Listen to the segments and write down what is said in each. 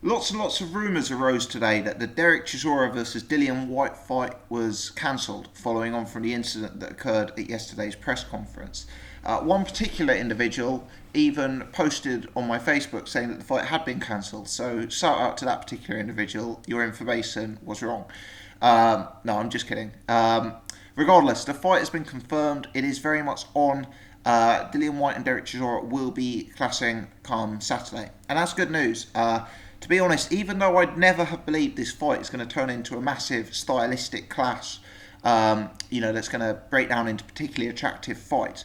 Lots and lots of rumours arose today that the Dereck Chisora versus Dillian Whyte fight was cancelled following on from the incident that occurred at yesterday's press conference. One particular individual even posted on my Facebook saying that the fight had been cancelled, so shout out to that particular individual. Your information was wrong. No, I'm just kidding. Regardless, the fight has been confirmed. It is very much on. Dillian Whyte and Dereck Chisora will be clashing come Saturday, and that's good news. To be honest, even though I'd never have believed this fight is going to turn into a massive stylistic clash, that's going to break down into particularly attractive fights,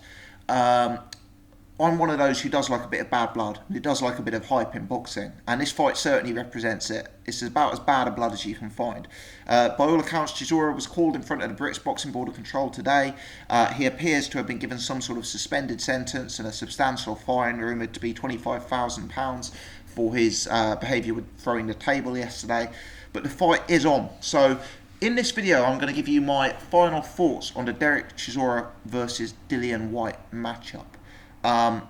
I'm one of those who does like a bit of bad blood, who does like a bit of hype in boxing, and this fight certainly represents it. It's about as bad a blood as you can find. By all accounts, Chisora was called in front of the British Boxing Board of Control today. He appears to have been given some sort of suspended sentence and a substantial fine, rumoured to be £25,000 for his behaviour with throwing the table yesterday. But the fight is on. So in this video, I'm going to give you my final thoughts on the Dereck Chisora versus Dillian Whyte matchup. And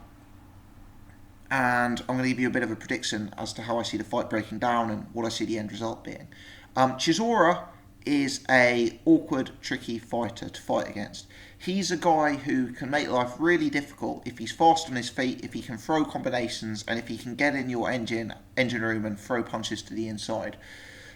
I'm going to give you a bit of a prediction as to how I see the fight breaking down and what I see the end result being. Chisora is a awkward, tricky fighter to fight against. He's a guy who can make life really difficult if he's fast on his feet, if he can throw combinations, and if he can get in your engine room and throw punches to the inside.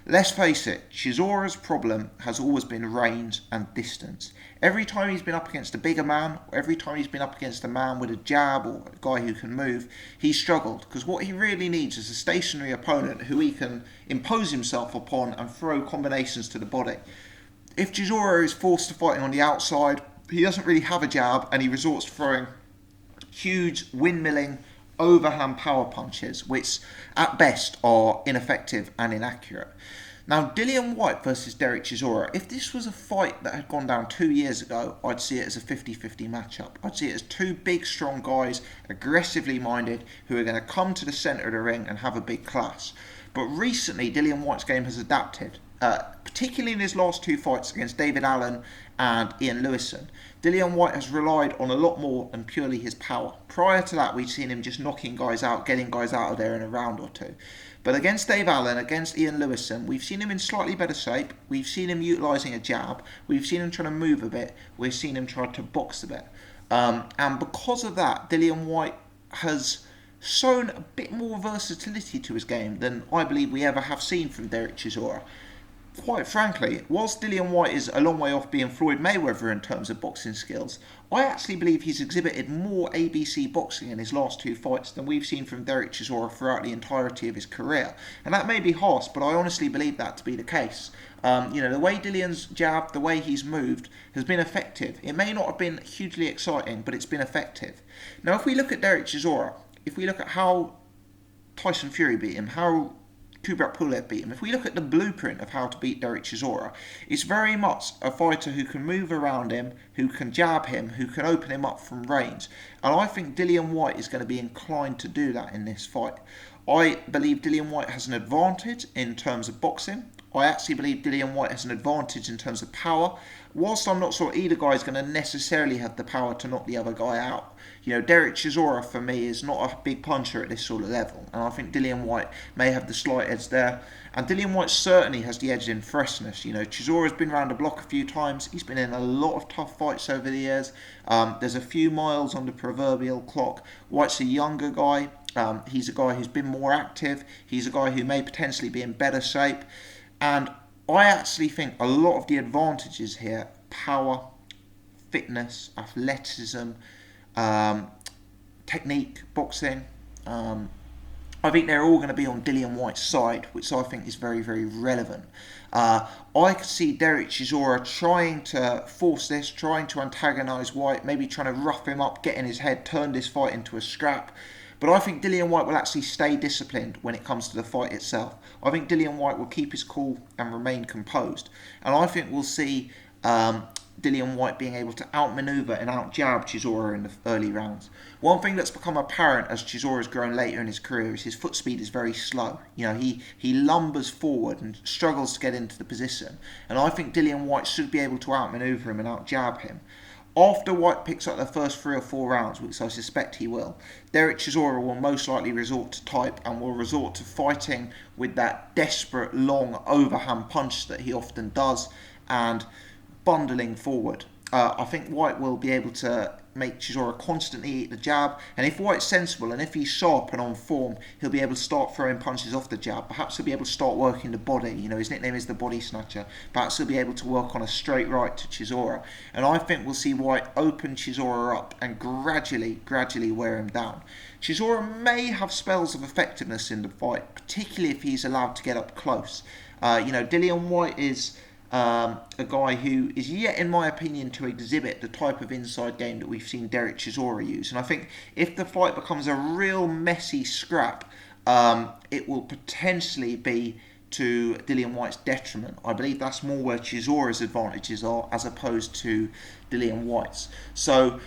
Let's face it, Chisora's problem has always been range and distance. Every time he's been up against a bigger man, or every time he's been up against a man with a jab or a guy who can move, he's struggled. Because what he really needs is a stationary opponent who he can impose himself upon and throw combinations to the body. If Chisora is forced to fighting on the outside, he doesn't really have a jab and he resorts to throwing huge windmilling overhand power punches, which at best are ineffective and inaccurate. Now, Dillian Whyte versus Dereck Chisora, if this was a fight that had gone down 2 years ago, I'd see it as a 50-50 matchup. I'd see it as two big, strong guys, aggressively minded, who are going to come to the centre of the ring and have a big clash. But recently, Dillian Whyte's game has adapted, particularly in his last two fights against David Allen and Ian Lewison. Dillian Whyte has relied on a lot more than purely his power. Prior to that, we'd seen him just knocking guys out, getting guys out of there in a round or two. But against Dave Allen, against Ian Lewison, we've seen him in slightly better shape. We've seen him utilising a jab. We've seen him trying to move a bit. We've seen him try to box a bit. And because of that, Dillian Whyte has shown a bit more versatility to his game than I believe we ever have seen from Dereck Chisora. Quite frankly, whilst Dillian Whyte is a long way off being Floyd Mayweather in terms of boxing skills, I actually believe he's exhibited more ABC boxing in his last two fights than we've seen from Dereck Chisora throughout the entirety of his career. And that may be harsh, but I honestly believe that to be the case. The way Dillian's jabbed, the way he's moved, has been effective. It may not have been hugely exciting, but it's been effective. Now, if we look at Dereck Chisora, if we look at how Tyson Fury beat him, how Kubrat Pulev beat him. If we look at the blueprint of how to beat Dereck Chisora, it's very much a fighter who can move around him, who can jab him, who can open him up from range. And I think Dillian Whyte is going to be inclined to do that in this fight. I believe Dillian Whyte has an advantage in terms of boxing. I actually believe Dillian Whyte has an advantage in terms of power. Whilst I'm not sure either guy is going to necessarily have the power to knock the other guy out. Dereck Chisora for me is not a big puncher at this sort of level, and I think Dillian Whyte may have the slight edge there. And Dillian Whyte certainly has the edge in freshness. Chisora's been around the block a few times. He's been in a lot of tough fights over the years. There's a few miles on the proverbial clock. Whyte's a younger guy. He's a guy who's been more active. He's a guy who may potentially be in better shape. And I actually think a lot of the advantages here, power, fitness, athleticism, technique, boxing, I think they're all going to be on Dillian Whyte's side, which I think is very, very relevant. I could see Dereck Chisora trying to force this, trying to antagonise Whyte, maybe trying to rough him up, get in his head, turn this fight into a scrap. But I think Dillian Whyte will actually stay disciplined when it comes to the fight itself. I think Dillian Whyte will keep his cool and remain composed. And I think we'll see Dillian Whyte being able to outmaneuver and outjab Chisora in the early rounds. One thing that's become apparent as Chisora has grown later in his career is his foot speed is very slow. He lumbers forward and struggles to get into the position. And I think Dillian Whyte should be able to outmaneuver him and outjab him. After Whyte picks up the first 3 or 4 rounds, which I suspect he will, Dereck Chisora will most likely resort to type and will resort to fighting with that desperate long overhand punch that he often does and bundling forward. I think Whyte will be able to make Chisora constantly eat the jab, and if Whyte's sensible and if he's sharp and on form, he'll be able to start throwing punches off the jab. Perhaps he'll be able to start working the body. His nickname is the body snatcher. Perhaps he'll be able to work on a straight right to Chisora, and I think we'll see Whyte open Chisora up and gradually wear him down. Chisora may have spells of effectiveness in the fight, particularly if he's allowed to get up close. Dillian Whyte is a guy who is yet, in my opinion, to exhibit the type of inside game that we've seen Dereck Chisora use. And I think if the fight becomes a real messy scrap, it will potentially be to Dillian Whyte's detriment. I believe that's more where Chisora's advantages are as opposed to Dillian Whyte's. So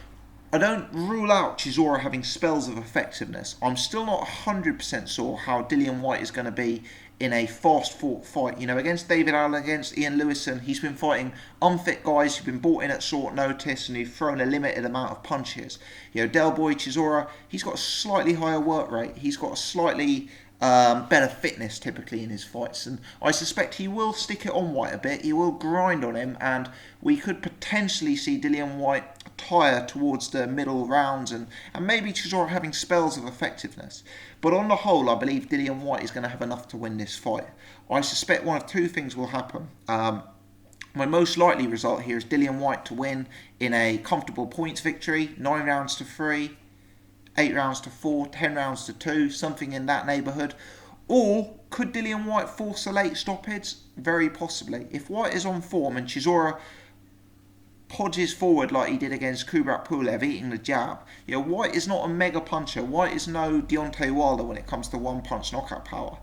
I don't rule out Chisora having spells of effectiveness. I'm still not 100% sure how Dillian Whyte is going to be in a fast-fought fight. Against David Allen, against Ian Lewison, he's been fighting unfit guys who've been brought in at short notice and who've thrown a limited amount of punches. Del Boy Chisora, he's got a slightly higher work rate. He's got a slightly better fitness typically in his fights, and I suspect he will stick it on Whyte a bit. He will grind on him, and we could potentially see Dillian Whyte tire towards the middle rounds and maybe Chisora having spells of effectiveness. But on the whole, I believe Dillian Whyte is going to have enough to win this fight. I suspect one of two things will happen. My most likely result here is Dillian Whyte to win in a comfortable points victory, 9 rounds to 3, 8 rounds to 4, 10 rounds to 2, something in that neighbourhood. Or could Dillian Whyte force a late stoppage? Very possibly. If Whyte is on form and Chisora podges forward like he did against Kubrat Pulev, eating the jab, Whyte is not a mega puncher. Whyte is no Deontay Wilder when it comes to one-punch knockout power.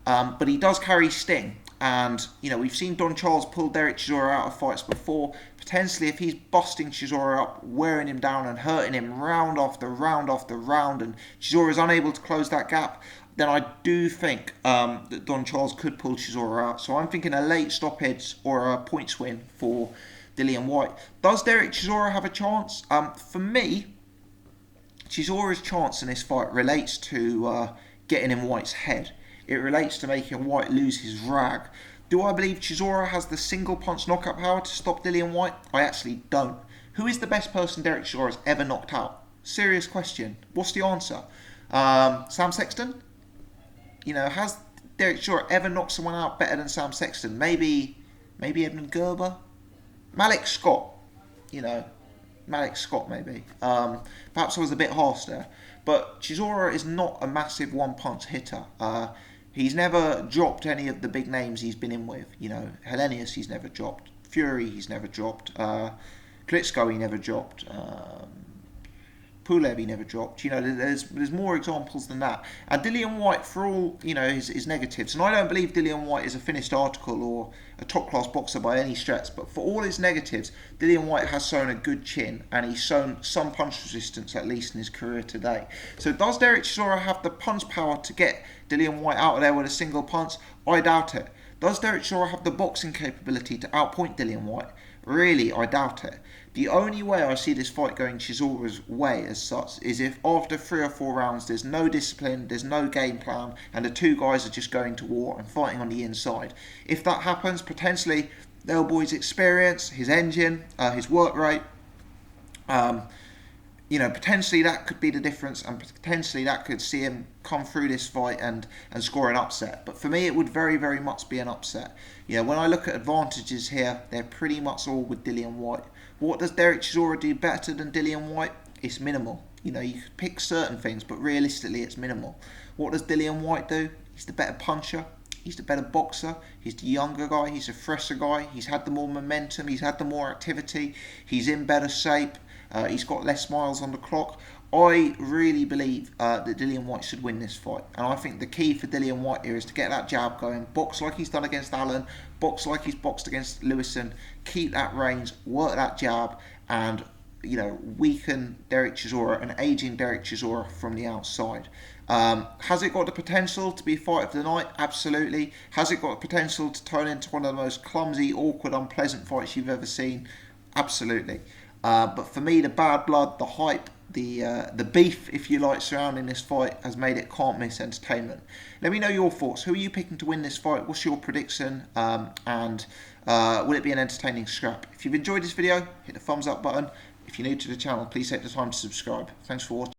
But he does carry sting. And, we've seen Don Charles pull Dereck Chisora out of fights before. Potentially, if he's busting Chisora up, wearing him down and hurting him round after round after round, and Chisora is unable to close that gap, then I do think that Don Charles could pull Chisora out. So I'm thinking a late stoppage or a points win for Dillian Whyte. Does Dereck Chisora have a chance? For me, Chisora's chance in this fight relates to getting in Whyte's head. It relates to making Whyte lose his rag. Do I believe Chisora has the single punch knockout power to stop Dillian Whyte? I actually don't. Who is the best person Dereck Chisora has ever knocked out? Serious question. What's the answer? Sam Sexton? Has Dereck Chisora ever knocked someone out better than Sam Sexton? Maybe Edmund Gerber? Malik Scott. Malik Scott maybe. Perhaps I was a bit harsh there. But Chisora is not a massive one-punch hitter. He's never dropped any of the big names he's been in with. Helenius he's never dropped. Fury he's never dropped. Klitschko he never dropped. Pulev he never dropped. There's more examples than that. And Dillian Whyte, for all his negatives, and I don't believe Dillian Whyte is a finished article or a top-class boxer by any stretch, but for all his negatives, Dillian Whyte has shown a good chin, and he's shown some punch resistance, at least in his career today. So does Dereck Chisora have the punch power to get Dillian Whyte out of there with a single punch? I doubt it. Does Dereck Chisora have the boxing capability to outpoint Dillian Whyte? Really, I doubt it. The only way I see this fight going Chisora's way as such is if after 3 or 4 rounds there's no discipline, there's no game plan, and the two guys are just going to war and fighting on the inside. If that happens, potentially Del Boy's experience, his engine, his work rate, potentially that could be the difference, and potentially that could see him come through this fight and score an upset. But for me, it would very, very much be an upset. When I look at advantages here, they're pretty much all with Dillian Whyte. What does Dereck Chisora do better than Dillian Whyte? It's minimal. You could pick certain things, but realistically, it's minimal. What does Dillian Whyte do? He's the better puncher. He's the better boxer. He's the younger guy. He's a fresher guy. He's had the more momentum. He's had the more activity. He's in better shape. He's got less miles on the clock. I really believe that Dillian Whyte should win this fight. And I think the key for Dillian Whyte here is to get that jab going, box like he's done against Allen, box like he's boxed against Lewison, keep that range, work that jab, and weaken Dereck Chisora, an aging Dereck Chisora from the outside. Has it got the potential to be fight of the night? Absolutely. Has it got the potential to turn into one of the most clumsy, awkward, unpleasant fights you've ever seen? Absolutely. But for me, the bad blood, the hype, the beef, if you like, surrounding this fight has made it can't miss entertainment. Let me know your thoughts. Who are you picking to win this fight? What's your prediction? And will it be an entertaining scrap? If you've enjoyed this video, hit the thumbs up button. If you're new to the channel, please take the time to subscribe. Thanks for watching.